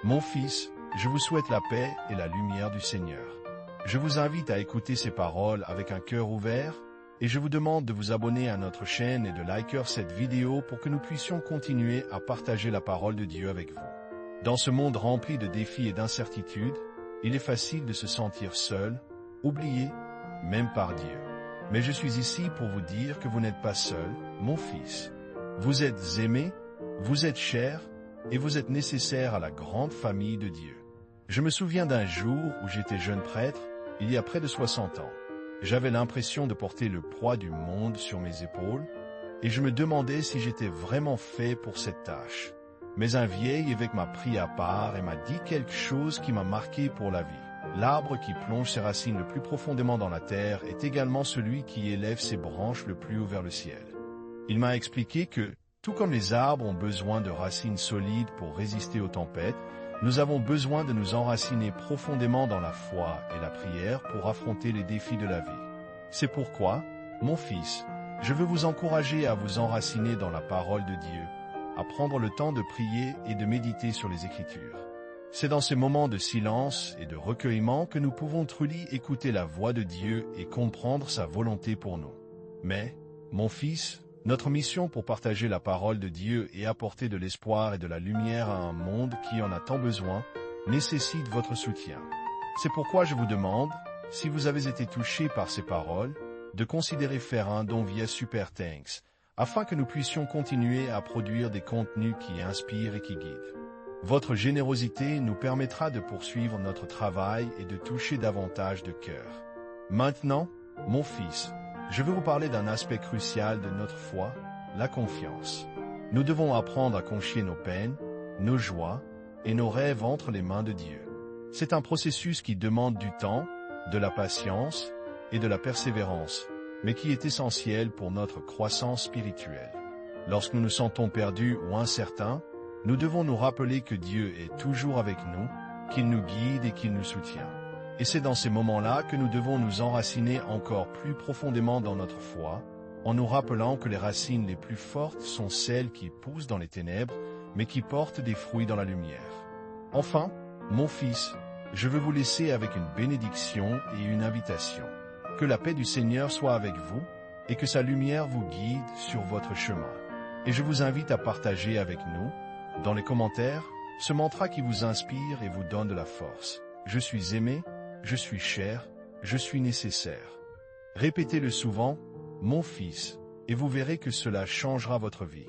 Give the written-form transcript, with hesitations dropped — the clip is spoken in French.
Mon fils, je vous souhaite la paix et la lumière du Seigneur. Je vous invite à écouter ces paroles avec un cœur ouvert et je vous demande de vous abonner à notre chaîne et de liker cette vidéo pour que nous puissions continuer à partager la parole de Dieu avec vous. Dans ce monde rempli de défis et d'incertitudes, il est facile de se sentir seul, oublié, même par Dieu. Mais je suis ici pour vous dire que vous n'êtes pas seul, mon fils. Vous êtes aimé, vous êtes cher, et vous êtes nécessaire à la grande famille de Dieu. Je me souviens d'un jour où j'étais jeune prêtre, il y a près de 60 ans. J'avais l'impression de porter le poids du monde sur mes épaules, et je me demandais si j'étais vraiment fait pour cette tâche. Mais un vieil évêque m'a pris à part et m'a dit quelque chose qui m'a marqué pour la vie. L'arbre qui plonge ses racines le plus profondément dans la terre est également celui qui élève ses branches le plus haut vers le ciel. Il m'a expliqué que, tout comme les arbres ont besoin de racines solides pour résister aux tempêtes, nous avons besoin de nous enraciner profondément dans la foi et la prière pour affronter les défis de la vie. C'est pourquoi, mon fils, je veux vous encourager à vous enraciner dans la parole de Dieu, à prendre le temps de prier et de méditer sur les Écritures. C'est dans ces moments de silence et de recueillement que nous pouvons truly écouter la voix de Dieu et comprendre sa volonté pour nous. Mais, mon fils, notre mission pour partager la parole de Dieu et apporter de l'espoir et de la lumière à un monde qui en a tant besoin, nécessite votre soutien. C'est pourquoi je vous demande, si vous avez été touché par ces paroles, de considérer faire un don via Super Thanks, afin que nous puissions continuer à produire des contenus qui inspirent et qui guident. Votre générosité nous permettra de poursuivre notre travail et de toucher davantage de cœurs. Maintenant, mon fils, je veux vous parler d'un aspect crucial de notre foi, la confiance. Nous devons apprendre à confier nos peines, nos joies et nos rêves entre les mains de Dieu. C'est un processus qui demande du temps, de la patience et de la persévérance, mais qui est essentiel pour notre croissance spirituelle. Lorsque nous nous sentons perdus ou incertains, nous devons nous rappeler que Dieu est toujours avec nous, qu'il nous guide et qu'il nous soutient. Et c'est dans ces moments-là que nous devons nous enraciner encore plus profondément dans notre foi, en nous rappelant que les racines les plus fortes sont celles qui poussent dans les ténèbres, mais qui portent des fruits dans la lumière. Enfin, mon fils, je veux vous laisser avec une bénédiction et une invitation. Que la paix du Seigneur soit avec vous, et que sa lumière vous guide sur votre chemin. Et je vous invite à partager avec nous, dans les commentaires, ce mantra qui vous inspire et vous donne de la force. Je suis aimé, je suis cher, je suis nécessaire. Répétez-le souvent, mon fils, et vous verrez que cela changera votre vie.